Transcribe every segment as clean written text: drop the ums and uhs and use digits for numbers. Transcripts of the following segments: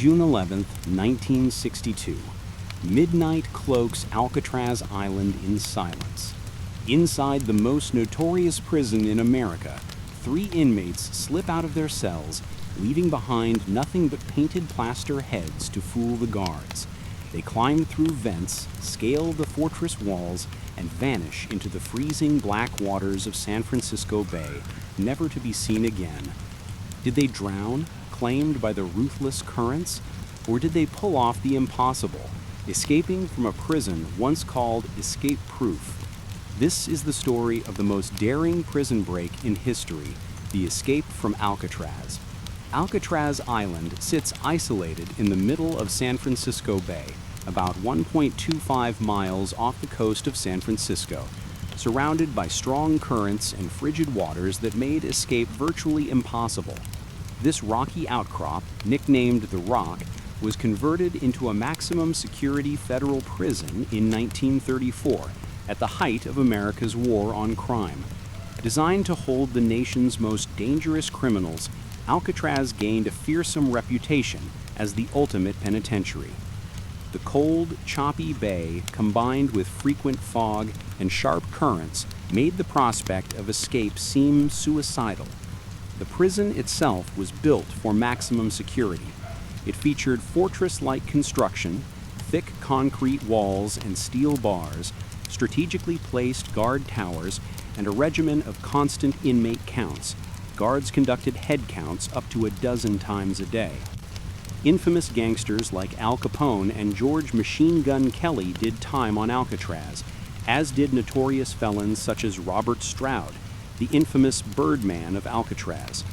June 11, 1962. Midnight cloaks Alcatraz Island in silence. Inside the most notorious prison in America, 3 inmates slip out of their cells, leaving behind nothing but painted plaster heads to fool the guards. They climb through vents, scale the fortress walls, and vanish into the freezing black waters of San Francisco Bay, never to be seen again. Did they drown, claimed by the ruthless currents, or did they pull off the impossible, escaping from a prison once called escape-proof? This is the story of the most daring prison break in history, the escape from Alcatraz. Alcatraz Island sits isolated in the middle of San Francisco Bay, about 1.25 miles off the coast of San Francisco, surrounded by strong currents and frigid waters that made escape virtually impossible. This rocky outcrop, nicknamed the Rock, was converted into a maximum security federal prison in 1934, at the height of America's war on crime. Designed to hold the nation's most dangerous criminals, Alcatraz gained a fearsome reputation as the ultimate penitentiary. The cold, choppy bay, combined with frequent fog and sharp currents, made the prospect of escape seem suicidal. The prison itself was built for maximum security. It featured fortress-like construction, thick concrete walls and steel bars, strategically placed guard towers, and a regimen of constant inmate counts. Guards conducted head counts up to 12 times a day. Infamous gangsters like Al Capone and George Machine Gun Kelly did time on Alcatraz, as did notorious felons such as Robert Stroud, the infamous Birdman of Alcatraz.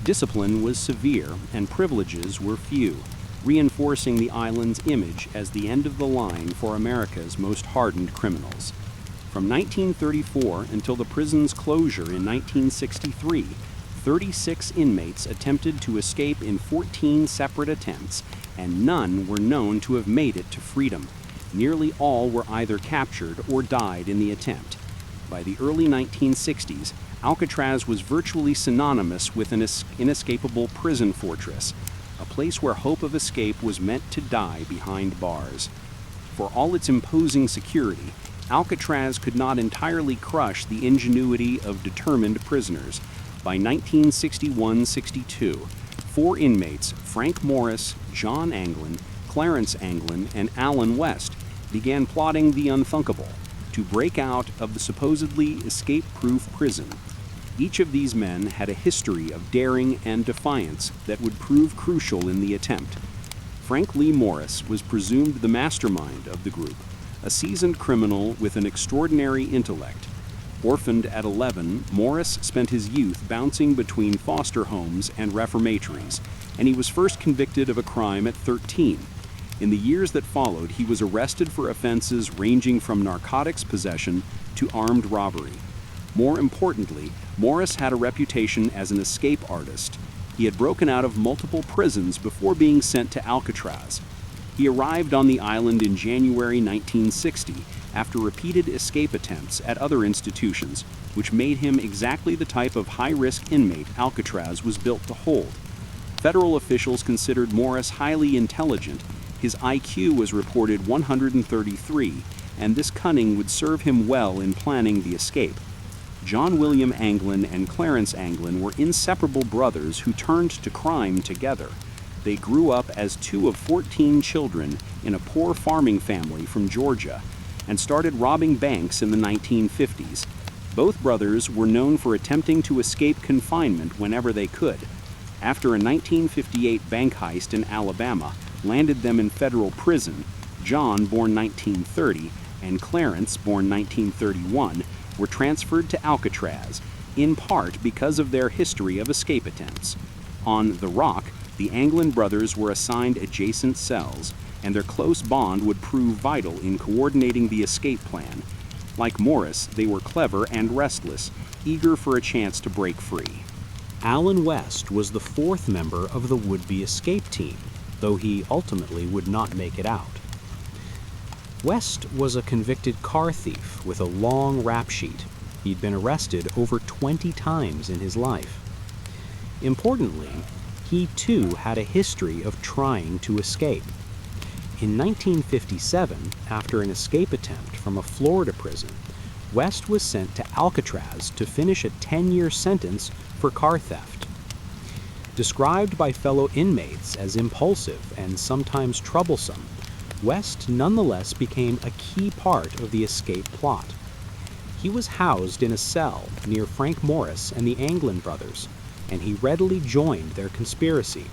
Discipline was severe and privileges were few, reinforcing the island's image as the end of the line for America's most hardened criminals. From 1934 until the prison's closure in 1963, 36 inmates attempted to escape in 14 separate attempts, and none were known to have made it to freedom. Nearly all were either captured or died in the attempt. By the early 1960s, Alcatraz was virtually synonymous with an inescapable prison fortress, a place where hope of escape was meant to die behind bars. For all its imposing security, Alcatraz could not entirely crush the ingenuity of determined prisoners. By 1961-62, 4 inmates, Frank Morris, John Anglin, Clarence Anglin, and Alan West, began plotting the unthinkable, to break out of the supposedly escape-proof prison. Each of these men had a history of daring and defiance that would prove crucial in the attempt. Frank Lee Morris was presumed the mastermind of the group, a seasoned criminal with an extraordinary intellect. Orphaned at 11, Morris spent his youth bouncing between foster homes and reformatories, and he was first convicted of a crime at 13. In the years that followed, he was arrested for offenses ranging from narcotics possession to armed robbery. More importantly, Morris had a reputation as an escape artist. He had broken out of multiple prisons before being sent to Alcatraz. He arrived on the island in January 1960 after repeated escape attempts at other institutions, which made him exactly the type of high-risk inmate Alcatraz was built to hold. Federal officials considered Morris highly intelligent. His IQ was reported 133, and this cunning would serve him well in planning the escape. John William Anglin and Clarence Anglin were inseparable brothers who turned to crime together. They grew up as 2 of 14 children in a poor farming family from Georgia, and started robbing banks in the 1950s. Both brothers were known for attempting to escape confinement whenever they could. After a 1958 bank heist in Alabama landed them in federal prison, John, born 1930, and Clarence, born 1931, were transferred to Alcatraz, in part because of their history of escape attempts. On the Rock, the Anglin brothers were assigned adjacent cells, and their close bond would prove vital in coordinating the escape plan. Like Morris, they were clever and restless, eager for a chance to break free. Alan West was the 4th member of the would-be escape team, though he ultimately would not make it out. West was a convicted car thief with a long rap sheet. He'd been arrested over 20 times in his life. Importantly, he too had a history of trying to escape. In 1957, after an escape attempt from a Florida prison, West was sent to Alcatraz to finish a 10-year sentence for car theft. Described by fellow inmates as impulsive and sometimes troublesome, West nonetheless became a key part of the escape plot. He was housed in a cell near Frank Morris and the Anglin brothers, and he readily joined their conspiracy.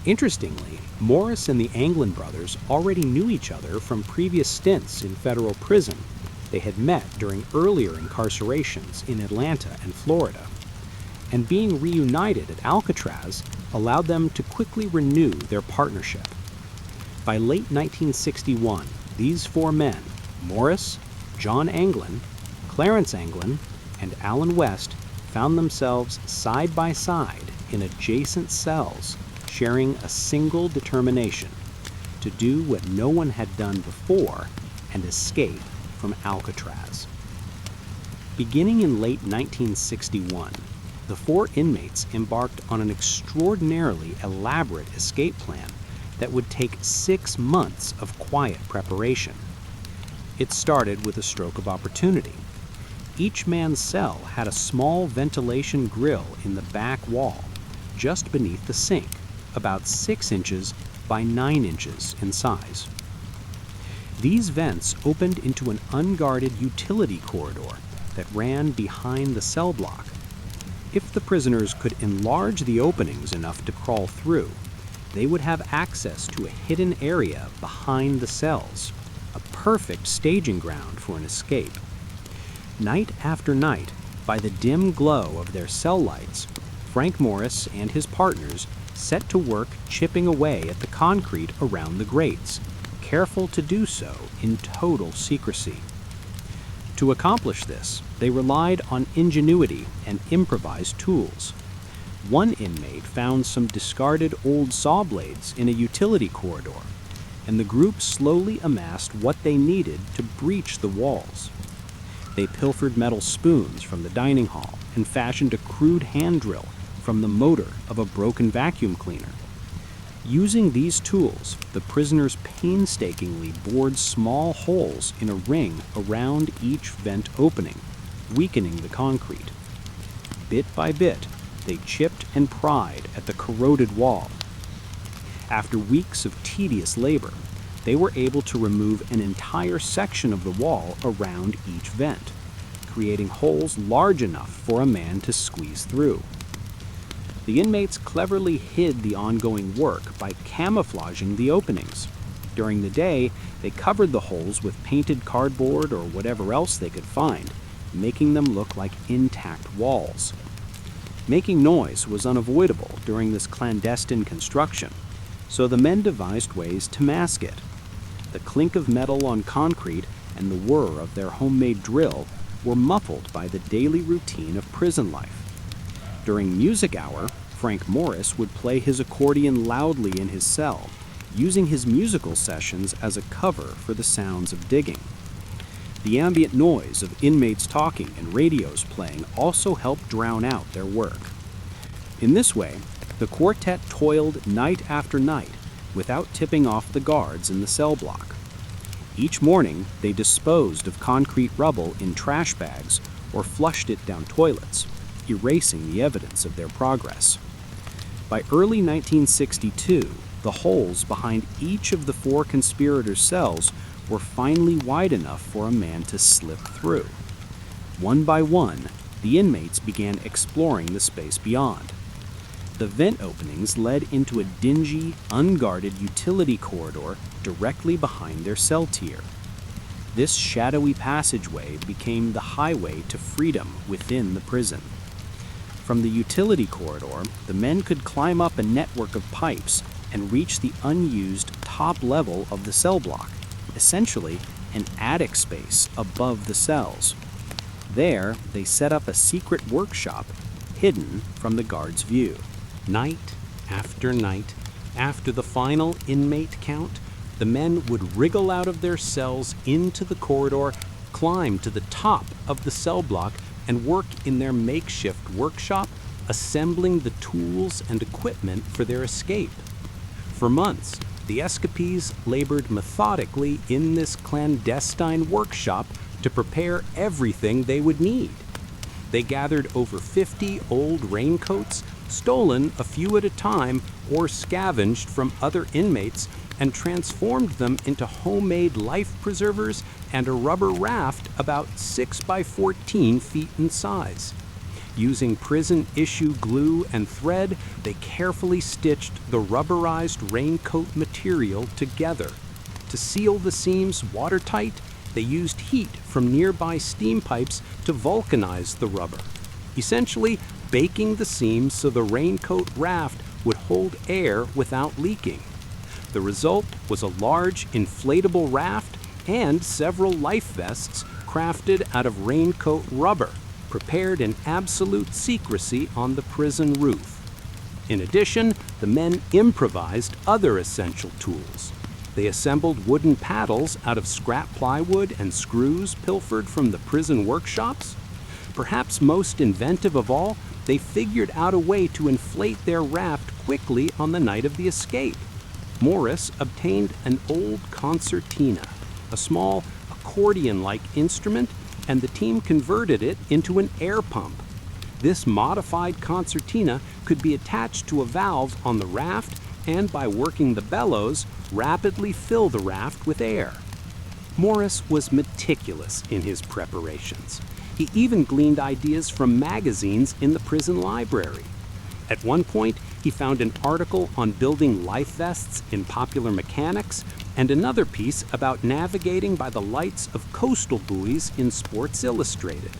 Interestingly, Morris and the Anglin brothers already knew each other from previous stints in federal prison. They had met during earlier incarcerations in Atlanta and Florida, and being reunited at Alcatraz allowed them to quickly renew their partnership. By late 1961, these four men, Morris, John Anglin, Clarence Anglin, and Allen West, found themselves side by side in adjacent cells, sharing a single determination: to do what no one had done before and escape from Alcatraz. Beginning in late 1961, the four inmates embarked on an extraordinarily elaborate escape plan that would take 6 months of quiet preparation. It started with a stroke of opportunity. Each man's cell had a small ventilation grill in the back wall, just beneath the sink, about 6 inches by 9 inches in size. These vents opened into an unguarded utility corridor that ran behind the cell block. If the prisoners could enlarge the openings enough to crawl through, they would have access to a hidden area behind the cells, a perfect staging ground for an escape. Night after night, by the dim glow of their cell lights, Frank Morris and his partners set to work chipping away at the concrete around the grates, careful to do so in total secrecy. To accomplish this, they relied on ingenuity and improvised tools. One inmate found some discarded old saw blades in a utility corridor, and the group slowly amassed what they needed to breach the walls. They pilfered metal spoons from the dining hall and fashioned a crude hand drill from the motor of a broken vacuum cleaner. Using these tools, the prisoners painstakingly bored small holes in a ring around each vent opening, weakening the concrete. Bit by bit, they chipped and pried at the corroded wall. After weeks of tedious labor, they were able to remove an entire section of the wall around each vent, creating holes large enough for a man to squeeze through. The inmates cleverly hid the ongoing work by camouflaging the openings. During the day, they covered the holes with painted cardboard or whatever else they could find, making them look like intact walls. Making noise was unavoidable during this clandestine construction, so the men devised ways to mask it. The clink of metal on concrete and the whir of their homemade drill were muffled by the daily routine of prison life. During music hour, Frank Morris would play his accordion loudly in his cell, using his musical sessions as a cover for the sounds of digging. The ambient noise of inmates talking and radios playing also helped drown out their work. In this way, the quartet toiled night after night without tipping off the guards in the cell block. Each morning, they disposed of concrete rubble in trash bags or flushed it down toilets, erasing the evidence of their progress. By early 1962, the holes behind each of the four conspirators' cells were finally wide enough for a man to slip through. One by one, the inmates began exploring the space beyond. The vent openings led into a dingy, unguarded utility corridor directly behind their cell tier. This shadowy passageway became the highway to freedom within the prison. From the utility corridor, the men could climb up a network of pipes and reach the unused top level of the cell block, essentially an attic space above the cells. There, they set up a secret workshop hidden from the guards' view. Night after night, after the final inmate count, the men would wriggle out of their cells into the corridor, climb to the top of the cell block, and work in their makeshift workshop assembling the tools and equipment for their escape. For months, the escapees labored methodically in this clandestine workshop to prepare everything they would need. They gathered over 50 old raincoats, stolen a few at a time, or scavenged from other inmates, and transformed them into homemade life preservers and a rubber raft about 6 by 14 feet in size. Using prison-issue glue and thread, they carefully stitched the rubberized raincoat material together. To seal the seams watertight, they used heat from nearby steam pipes to vulcanize the rubber, essentially baking the seams so the raincoat raft would hold air without leaking. The result was a large inflatable raft and several life vests crafted out of raincoat rubber, prepared in absolute secrecy on the prison roof. In addition, the men improvised other essential tools. They assembled wooden paddles out of scrap plywood and screws pilfered from the prison workshops. Perhaps most inventive of all, they figured out a way to inflate their raft quickly on the night of the escape. Morris obtained an old concertina, a small accordion-like instrument, and the team converted it into an air pump. This modified concertina could be attached to a valve on the raft and, by working the bellows, rapidly fill the raft with air. Morris was meticulous in his preparations. He even gleaned ideas from magazines in the prison library. At one point, he found an article on building life vests in Popular Mechanics and another piece about navigating by the lights of coastal buoys in Sports Illustrated.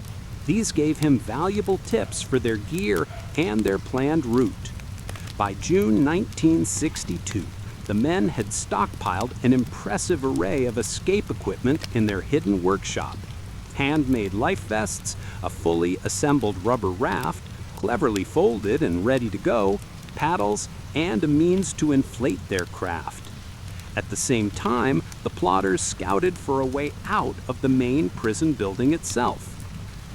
These gave him valuable tips for their gear and their planned route. By June 1962, the men had stockpiled an impressive array of escape equipment in their hidden workshop. Handmade life vests, a fully assembled rubber raft, cleverly folded and ready to go, paddles, and a means to inflate their craft. At the same time, the plotters scouted for a way out of the main prison building itself.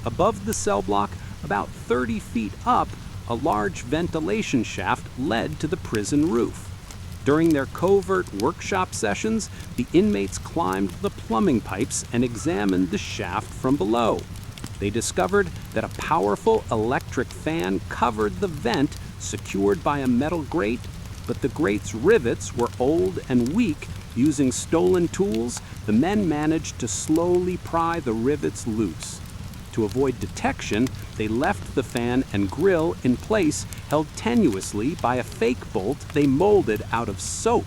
Above the cell block, about 30 feet up, a large ventilation shaft led to the prison roof. During their covert workshop sessions, the inmates climbed the plumbing pipes and examined the shaft from below. They discovered that a powerful electric fan covered the vent, secured by a metal grate, but the grate's rivets were old and weak. Using stolen tools, the men managed to slowly pry the rivets loose. To avoid detection, they left the fan and grill in place, held tenuously by a fake bolt they molded out of soap.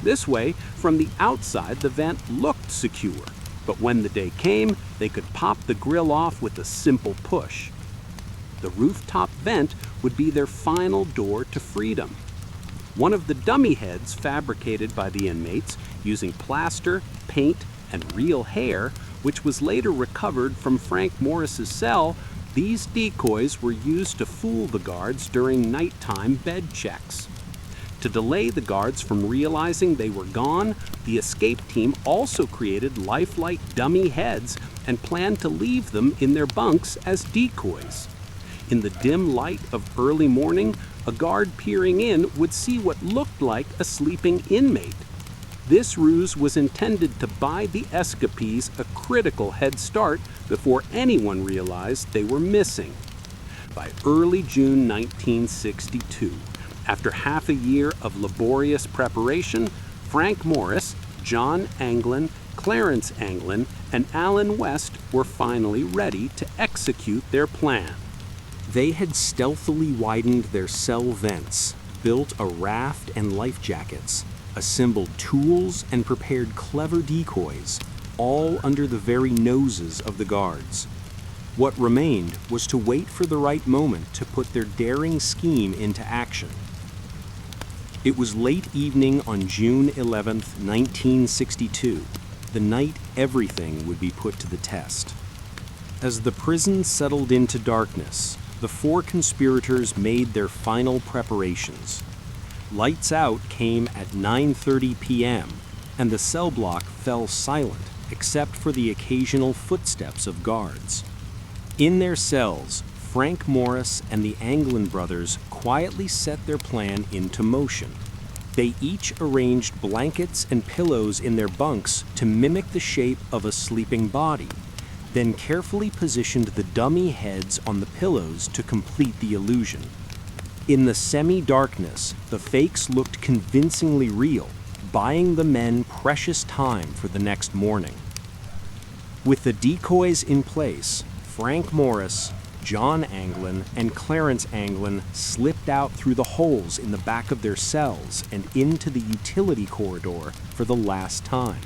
This way, from the outside, the vent looked secure, but when the day came, they could pop the grill off with a simple push. The rooftop vent would be their final door to freedom. One of the dummy heads fabricated by the inmates using plaster, paint, and real hair, which was later recovered from Frank Morris's cell, these decoys were used to fool the guards during nighttime bed checks. To delay the guards from realizing they were gone, the escape team also created lifelike dummy heads and planned to leave them in their bunks as decoys. In the dim light of early morning, a guard peering in would see what looked like a sleeping inmate. This ruse was intended to buy the escapees a critical head start before anyone realized they were missing. By early June 1962, after half a year of laborious preparation, Frank Morris, John Anglin, Clarence Anglin, and Alan West were finally ready to execute their plan. They had stealthily widened their cell vents, built a raft and life jackets, assembled tools, and prepared clever decoys, all under the very noses of the guards. What remained was to wait for the right moment to put their daring scheme into action. It was late evening on June 11th, 1962, the night everything would be put to the test. As the prison settled into darkness, the four conspirators made their final preparations. Lights out came at 9:30 p.m., and the cell block fell silent except for the occasional footsteps of guards. In their cells, Frank Morris and the Anglin brothers quietly set their plan into motion. They each arranged blankets and pillows in their bunks to mimic the shape of a sleeping body, then carefully positioned the dummy heads on the pillows to complete the illusion. In the semi-darkness, the fakes looked convincingly real, buying the men precious time for the next morning. With the decoys in place, Frank Morris, John Anglin, and Clarence Anglin slipped out through the holes in the back of their cells and into the utility corridor for the last time.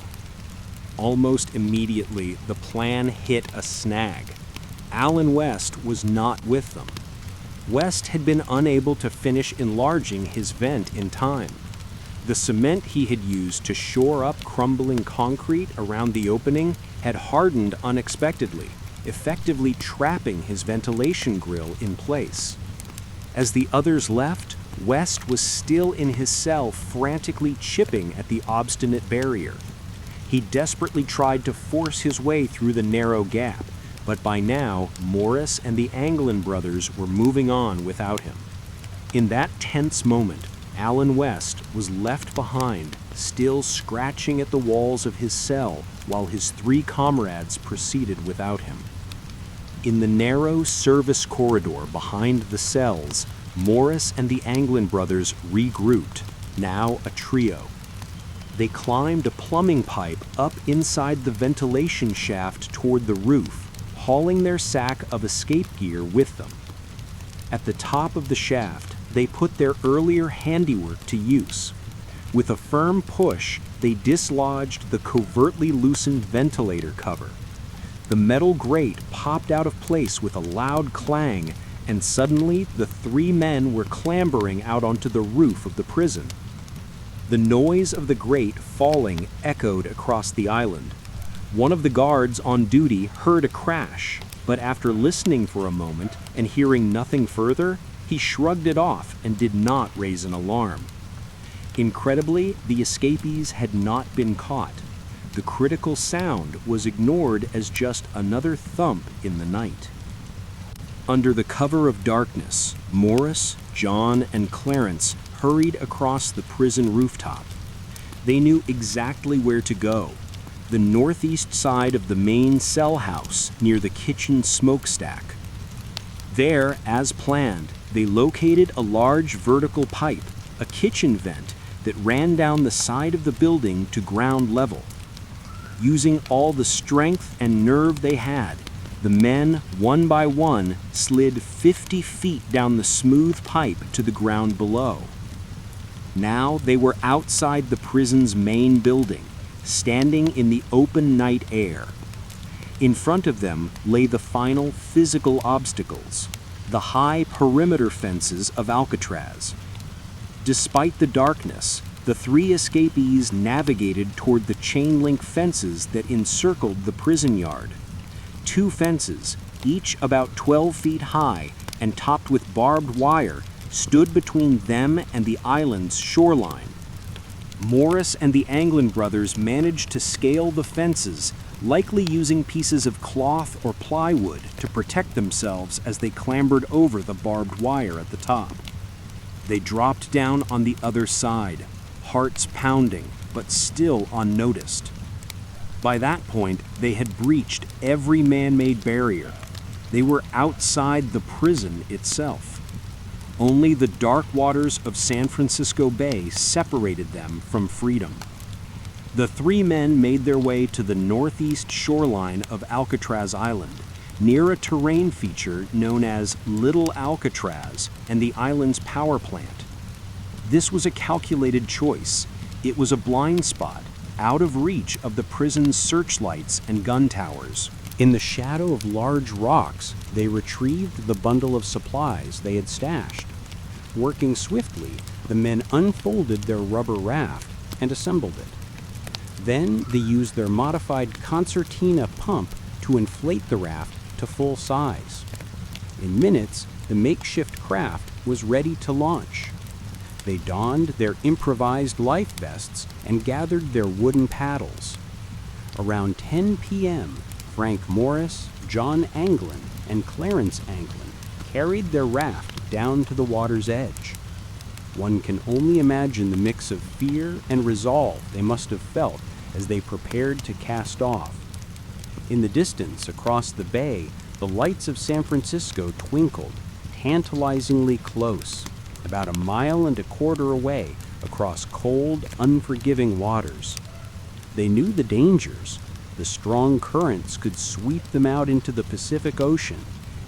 Almost immediately, the plan hit a snag. Alan West was not with them. West had been unable to finish enlarging his vent in time. The cement he had used to shore up crumbling concrete around the opening had hardened unexpectedly, effectively trapping his ventilation grill in place. As the others left, West was still in his cell, frantically chipping at the obstinate barrier. He desperately tried to force his way through the narrow gap, but by now, Morris and the Anglin brothers were moving on without him. In that tense moment, Alan West was left behind, still scratching at the walls of his cell while his three comrades proceeded without him. In the narrow service corridor behind the cells, Morris and the Anglin brothers regrouped, now a trio. They climbed a plumbing pipe up inside the ventilation shaft toward the roof, hauling their sack of escape gear with them. At the top of the shaft, they put their earlier handiwork to use. With a firm push, they dislodged the covertly loosened ventilator cover. The metal grate popped out of place with a loud clang, and suddenly the three men were clambering out onto the roof of the prison. The noise of the grate falling echoed across the island. One of the guards on duty heard a crash, but after listening for a moment and hearing nothing further, he shrugged it off and did not raise an alarm. Incredibly, the escapees had not been caught. The critical sound was ignored as just another thump in the night. Under the cover of darkness, Morris, John, and Clarence hurried across the prison rooftop. They knew exactly where to go: the northeast side of the main cell house near the kitchen smokestack. There, as planned, they located a large vertical pipe, a kitchen vent, that ran down the side of the building to ground level. Using all the strength and nerve they had, the men, one by one, slid 50 feet down the smooth pipe to the ground below. Now they were outside the prison's main building, standing in the open night air. In front of them lay the final physical obstacles, the high perimeter fences of Alcatraz. Despite the darkness, the three escapees navigated toward the chain-link fences that encircled the prison yard. Two fences, each about 12 feet high and topped with barbed wire, stood between them and the island's shoreline. Morris and the Anglin brothers managed to scale the fences, likely using pieces of cloth or plywood to protect themselves as they clambered over the barbed wire at the top. They dropped down on the other side, hearts pounding, but still unnoticed. By that point, they had breached every man-made barrier. They were outside the prison itself. Only the dark waters of San Francisco Bay separated them from freedom. The three men made their way to the northeast shoreline of Alcatraz Island, near a terrain feature known as Little Alcatraz and the island's power plant. This was a calculated choice. It was a blind spot, out of reach of the prison's searchlights and gun towers. In the shadow of large rocks, they retrieved the bundle of supplies they had stashed. Working swiftly, the men unfolded their rubber raft and assembled it. Then they used their modified concertina pump to inflate the raft to full size. In minutes, the makeshift craft was ready to launch. They donned their improvised life vests and gathered their wooden paddles. Around 10 p.m., Frank Morris, John Anglin, and Clarence Anglin carried their raft down to the water's edge. One can only imagine the mix of fear and resolve they must have felt as they prepared to cast off. In the distance, across the bay, the lights of San Francisco twinkled, tantalizingly close, about 1.25 miles away across cold, unforgiving waters. They knew the dangers. The strong currents could sweep them out into the Pacific Ocean,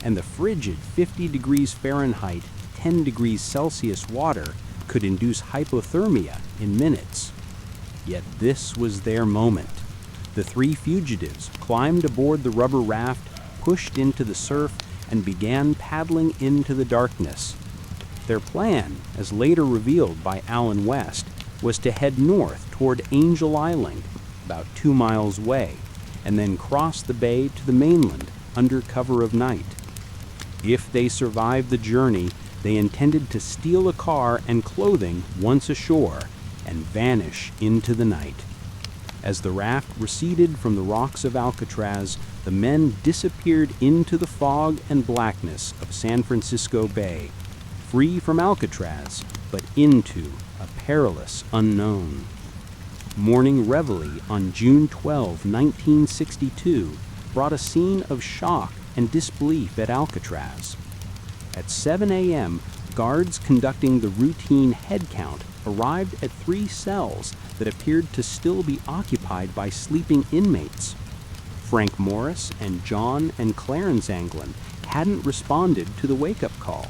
and the frigid 50 degrees Fahrenheit, 10 degrees Celsius water could induce hypothermia in minutes. Yet this was their moment. The three fugitives climbed aboard the rubber raft, pushed into the surf, and began paddling into the darkness. Their plan, as later revealed by Alan West, was to head north toward Angel Island, about 2 miles away, and then cross the bay to the mainland under cover of night. If they survived the journey, they intended to steal a car and clothing once ashore and vanish into the night. As the raft receded from the rocks of Alcatraz, the men disappeared into the fog and blackness of San Francisco Bay, free from Alcatraz, but into a perilous unknown. Morning reveille on June 12, 1962, brought a scene of shock and disbelief at Alcatraz. At 7 a.m., guards conducting the routine head count arrived at 3 cells that appeared to still be occupied by sleeping inmates. Frank Morris and John and Clarence Anglin hadn't responded to the wake-up call.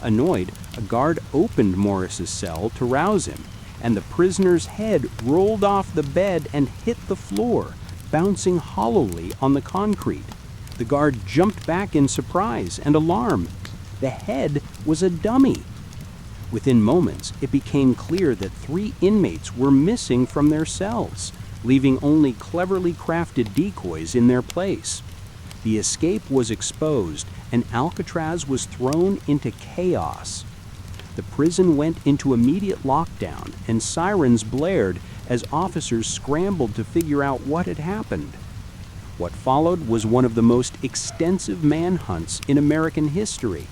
Annoyed, a guard opened Morris's cell to rouse him, and the prisoner's head rolled off the bed and hit the floor, bouncing hollowly on the concrete. The guard jumped back in surprise and alarm. The head was a dummy. Within moments, it became clear that 3 inmates were missing from their cells, leaving only cleverly crafted decoys in their place. The escape was exposed, and Alcatraz was thrown into chaos. The prison went into immediate lockdown, and sirens blared as officers scrambled to figure out what had happened. What followed was one of the most extensive manhunts in American history.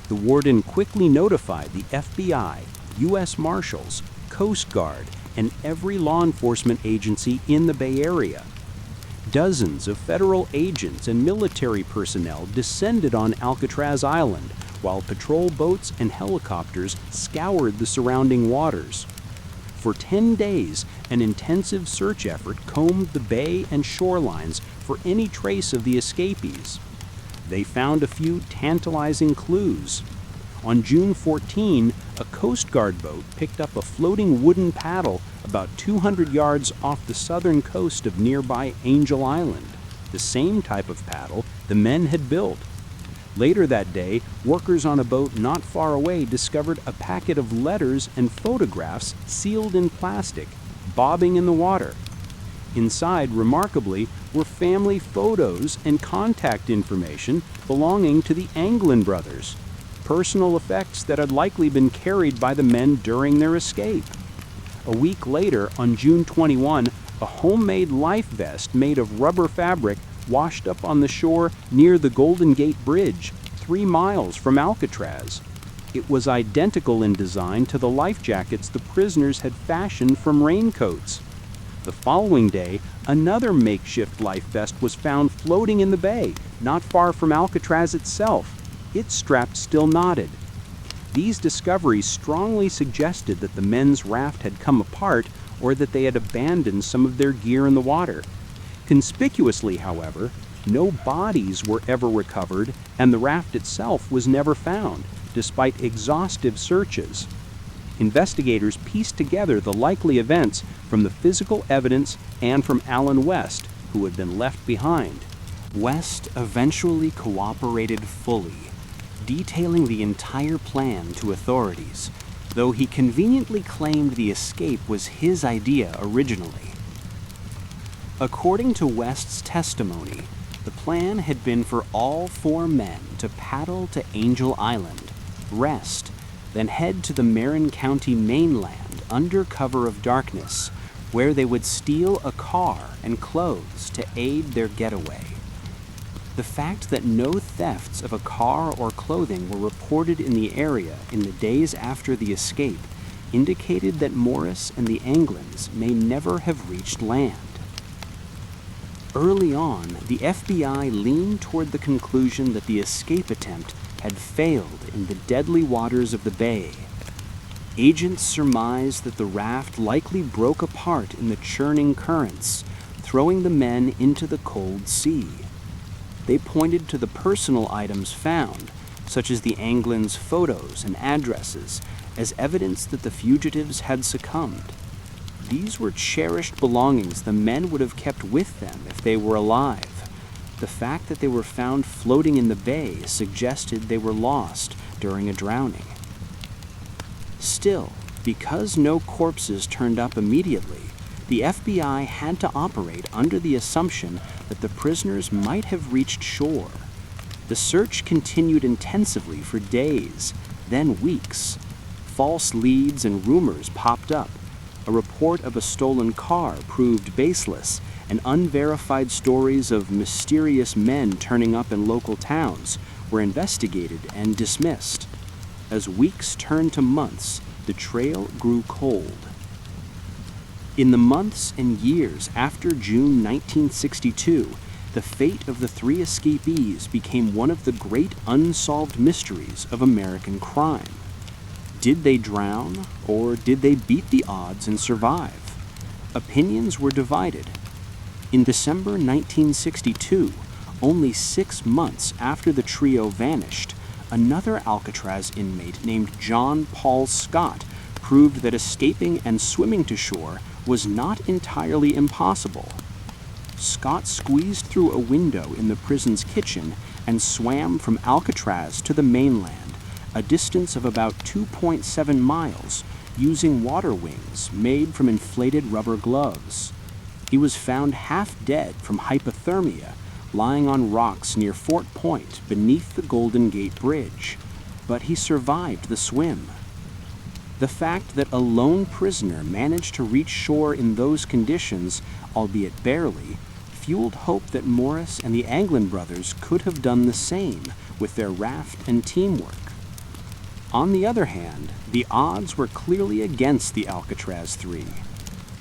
The warden quickly notified the FBI, U.S. Marshals, Coast Guard, and every law enforcement agency in the Bay Area. Dozens of federal agents and military personnel descended on Alcatraz Island, while patrol boats and helicopters scoured the surrounding waters. For 10 days, an intensive search effort combed the bay and shorelines for any trace of the escapees. They found a few tantalizing clues. On June 14, a Coast Guard boat picked up a floating wooden paddle about 200 yards off the southern coast of nearby Angel Island, the same type of paddle the men had built. Later that day, workers on a boat not far away discovered a packet of letters and photographs sealed in plastic, bobbing in the water. Inside, remarkably, were family photos and contact information belonging to the Anglin brothers, personal effects that had likely been carried by the men during their escape. A week later, on June 21, a homemade life vest made of rubber fabric washed up on the shore near the Golden Gate Bridge, 3 miles from Alcatraz. It was identical in design to the life jackets the prisoners had fashioned from raincoats. The following day, another makeshift life vest was found floating in the bay, not far from Alcatraz itself, its strap still knotted. These discoveries strongly suggested that the men's raft had come apart or that they had abandoned some of their gear in the water. Conspicuously, however, no bodies were ever recovered, and the raft itself was never found, despite exhaustive searches. Investigators pieced together the likely events from the physical evidence and from Alan West, who had been left behind. West eventually cooperated fully, detailing the entire plan to authorities, though he conveniently claimed the escape was his idea originally. According to West's testimony, the plan had been for all 4 men to paddle to Angel Island, rest, then head to the Marin County mainland under cover of darkness, where they would steal a car and clothes to aid their getaway. The fact that no thefts of a car or clothing were reported in the area in the days after the escape indicated that Morris and the Anglins may never have reached land. Early on, the FBI leaned toward the conclusion that the escape attempt had failed in the deadly waters of the bay. Agents surmised that the raft likely broke apart in the churning currents, throwing the men into the cold sea. They pointed to the personal items found, such as the Anglins' photos and addresses, as evidence that the fugitives had succumbed. These were cherished belongings the men would have kept with them if they were alive. The fact that they were found floating in the bay suggested they were lost during a drowning. Still, because no corpses turned up immediately, the FBI had to operate under the assumption that the prisoners might have reached shore. The search continued intensively for days, then weeks. False leads and rumors popped up. A report of a stolen car proved baseless, and unverified stories of mysterious men turning up in local towns were investigated and dismissed. As weeks turned to months, the trail grew cold. In the months and years after June 1962, the fate of the three escapees became one of the great unsolved mysteries of American crime. Did they drown, or did they beat the odds and survive? Opinions were divided. In December 1962, only 6 months after the trio vanished, another Alcatraz inmate named John Paul Scott proved that escaping and swimming to shore was not entirely impossible. Scott squeezed through a window in the prison's kitchen and swam from Alcatraz to the mainland, a distance of about 2.7 miles, using water wings made from inflated rubber gloves. He was found half dead from hypothermia, lying on rocks near Fort Point beneath the Golden Gate Bridge, but he survived the swim. The fact that a lone prisoner managed to reach shore in those conditions, albeit barely, fueled hope that Morris and the Anglin brothers could have done the same with their raft and teamwork. On the other hand, the odds were clearly against the Alcatraz three.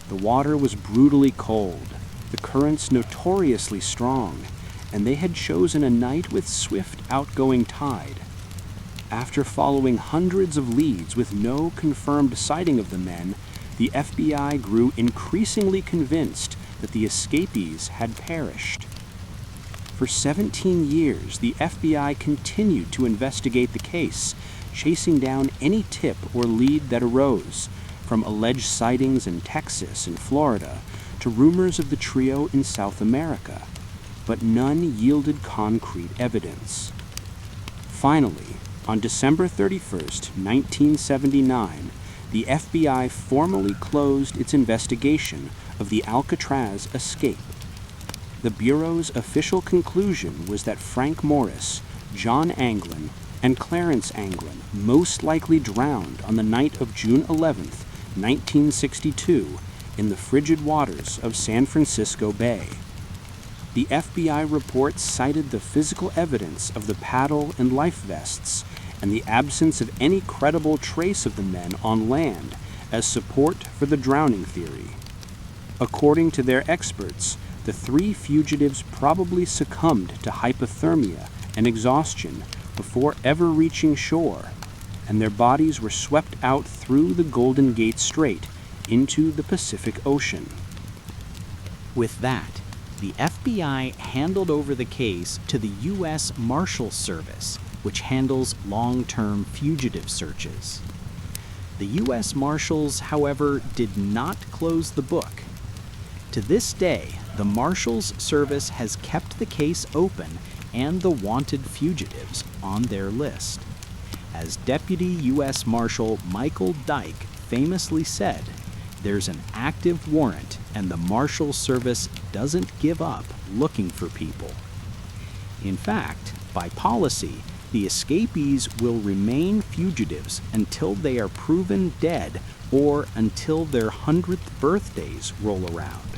The water was brutally cold, the currents notoriously strong, and they had chosen a night with swift outgoing tide. After following hundreds of leads with no confirmed sighting of the men, the FBI grew increasingly convinced that the escapees had perished. For 17 years, the FBI continued to investigate the case, chasing down any tip or lead that arose, from alleged sightings in Texas and Florida to rumors of the trio in South America, but none yielded concrete evidence. Finally, on December 31st, 1979, the FBI formally closed its investigation of the Alcatraz escape. The Bureau's official conclusion was that Frank Morris, John Anglin, and Clarence Anglin most likely drowned on the night of June 11th, 1962, in the frigid waters of San Francisco Bay. The FBI report cited the physical evidence of the paddle and life vests and the absence of any credible trace of the men on land as support for the drowning theory. According to their experts, the three fugitives probably succumbed to hypothermia and exhaustion before ever reaching shore, and their bodies were swept out through the Golden Gate Strait into the Pacific Ocean. With that, the FBI handed over the case to the U.S. Marshals Service, which handles long-term fugitive searches. The U.S. Marshals, however, did not close the book. To this day, the Marshals Service has kept the case open and the wanted fugitives on their list. As Deputy U.S. Marshal Michael Dyke famously said, "There's an active warrant, and the Marshal Service doesn't give up looking for people." In fact, by policy, the escapees will remain fugitives until they are proven dead or until their 100th birthdays roll around.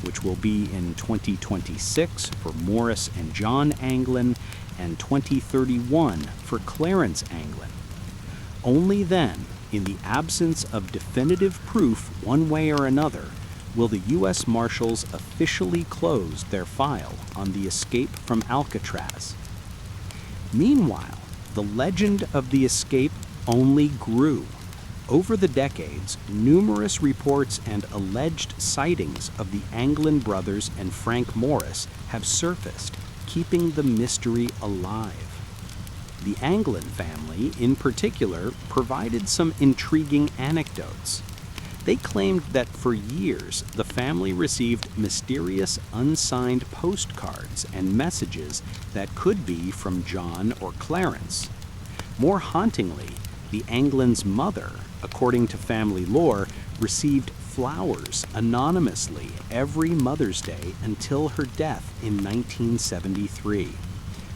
which will be in 2026 for Morris and John Anglin and 2031 for Clarence Anglin. Only then, in the absence of definitive proof one way or another, will the U.S. Marshals officially close their file on the escape from Alcatraz. Meanwhile, the legend of the escape only grew. Over the decades, numerous reports and alleged sightings of the Anglin brothers and Frank Morris have surfaced, keeping the mystery alive. The Anglin family, in particular, provided some intriguing anecdotes. They claimed that for years the family received mysterious unsigned postcards and messages that could be from John or Clarence. More hauntingly, the Anglin's mother, according to family lore, received flowers anonymously every Mother's Day until her death in 1973,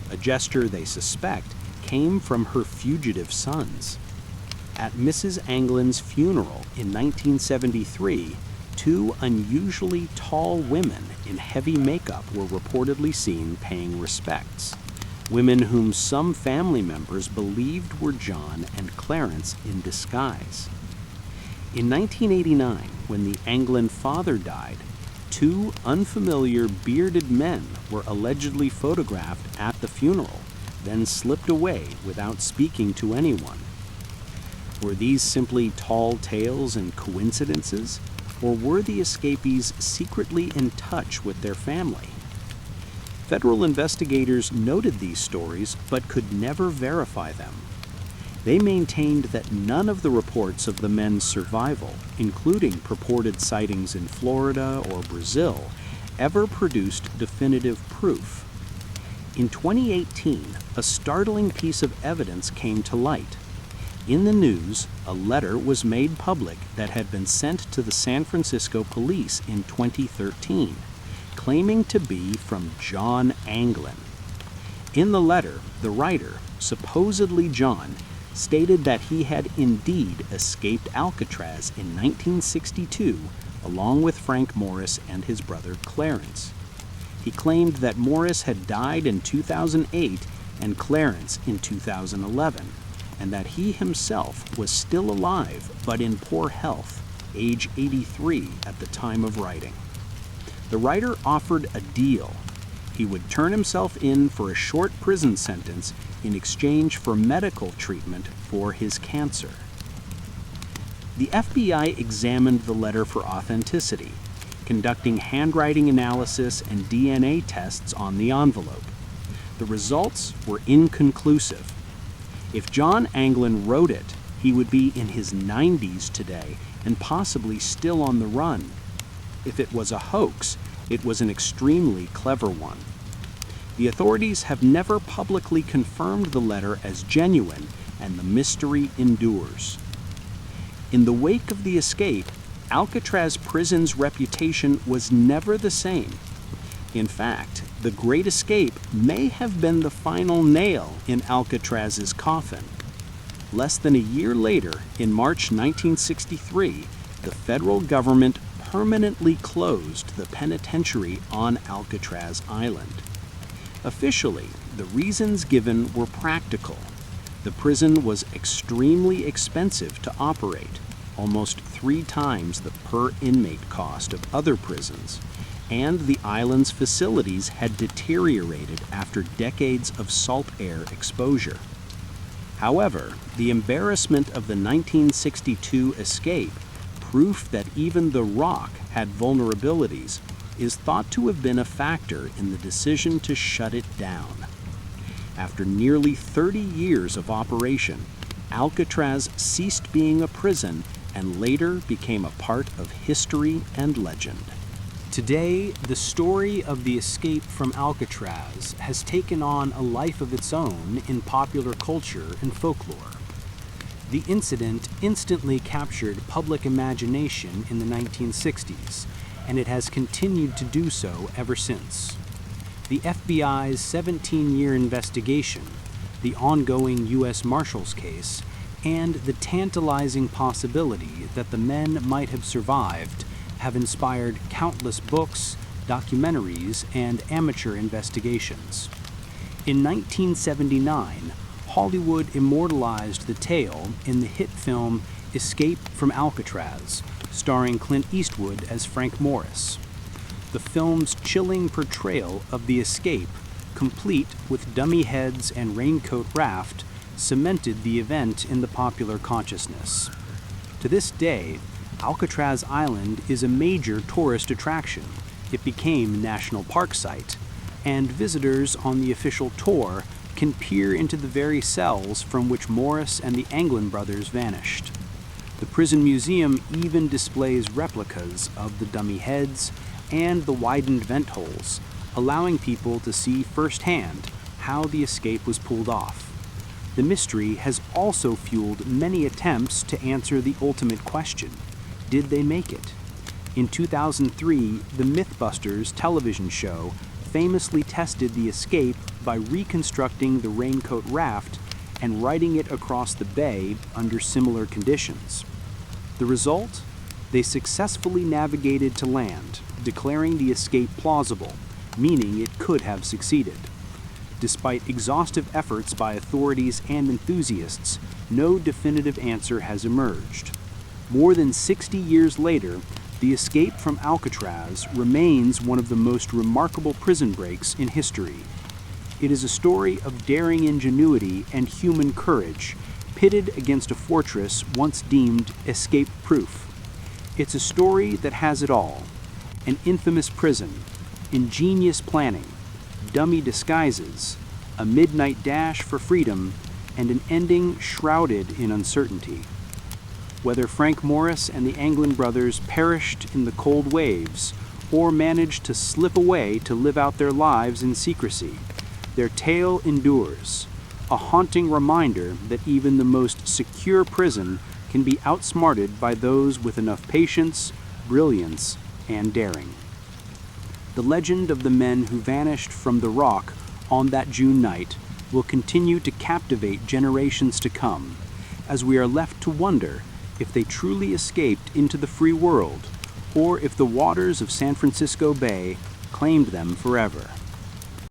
a gesture they suspect came from her fugitive sons. At Mrs. Anglin's funeral in 1973, two unusually tall women in heavy makeup were reportedly seen paying respects, women whom some family members believed were John and Clarence in disguise. In 1989, when the Anglin father died, two unfamiliar bearded men were allegedly photographed at the funeral, then slipped away without speaking to anyone. Were these simply tall tales and coincidences, or were the escapees secretly in touch with their family? Federal investigators noted these stories but could never verify them. They maintained that none of the reports of the men's survival, including purported sightings in Florida or Brazil, ever produced definitive proof. In 2018, a startling piece of evidence came to light. In the news, a letter was made public that had been sent to the San Francisco police in 2013, claiming to be from John Anglin. In the letter, the writer, supposedly John, stated that he had indeed escaped Alcatraz in 1962 along with Frank Morris and his brother Clarence. He claimed that Morris had died in 2008 and Clarence in 2011, and that he himself was still alive but in poor health, age 83 at the time of writing. The writer offered a deal. He would turn himself in for a short prison sentence in exchange for medical treatment for his cancer. The FBI examined the letter for authenticity, conducting handwriting analysis and DNA tests on the envelope. The results were inconclusive. If John Anglin wrote it, he would be in his 90s today and possibly still on the run. If it was a hoax, it was an extremely clever one. The authorities have never publicly confirmed the letter as genuine, and the mystery endures. In the wake of the escape, Alcatraz prison's reputation was never the same. In fact, the Great Escape may have been the final nail in Alcatraz's coffin. Less than a year later, in March 1963, the federal government permanently closed the penitentiary on Alcatraz Island. Officially, the reasons given were practical. The prison was extremely expensive to operate, almost 3 times the per-inmate cost of other prisons, and the island's facilities had deteriorated after decades of salt air exposure. However, the embarrassment of the 1962 escape, proof that even the Rock had vulnerabilities, is thought to have been a factor in the decision to shut it down. After nearly 30 years of operation, Alcatraz ceased being a prison and later became a part of history and legend. Today, the story of the escape from Alcatraz has taken on a life of its own in popular culture and folklore. The incident instantly captured public imagination in the 1960s, and it has continued to do so ever since. The FBI's 17-year investigation, the ongoing U.S. Marshals case, and the tantalizing possibility that the men might have survived have inspired countless books, documentaries, and amateur investigations. In 1979, Hollywood immortalized the tale in the hit film Escape from Alcatraz, starring Clint Eastwood as Frank Morris. The film's chilling portrayal of the escape, complete with dummy heads and raincoat raft, cemented the event in the popular consciousness. To this day, Alcatraz Island is a major tourist attraction. It became a national park site, and visitors on the official tour can peer into the very cells from which Morris and the Anglin brothers vanished. The prison museum even displays replicas of the dummy heads and the widened vent holes, allowing people to see firsthand how the escape was pulled off. The mystery has also fueled many attempts to answer the ultimate question: did they make it? In 2003, the Mythbusters television show famously tested the escape by reconstructing the raincoat raft and riding it across the bay under similar conditions. The result? They successfully navigated to land, declaring the escape plausible, meaning it could have succeeded. Despite exhaustive efforts by authorities and enthusiasts, no definitive answer has emerged. More than 60 years later, the escape from Alcatraz remains one of the most remarkable prison breaks in history. It is a story of daring ingenuity and human courage, pitted against a fortress once deemed escape-proof. It's a story that has it all: an infamous prison, ingenious planning, dummy disguises, a midnight dash for freedom, and an ending shrouded in uncertainty. Whether Frank Morris and the Anglin brothers perished in the cold waves or managed to slip away to live out their lives in secrecy, their tale endures, a haunting reminder that even the most secure prison can be outsmarted by those with enough patience, brilliance, and daring. The legend of the men who vanished from the rock on that June night will continue to captivate generations to come, as we are left to wonder if they truly escaped into the free world, or if the waters of San Francisco Bay claimed them forever.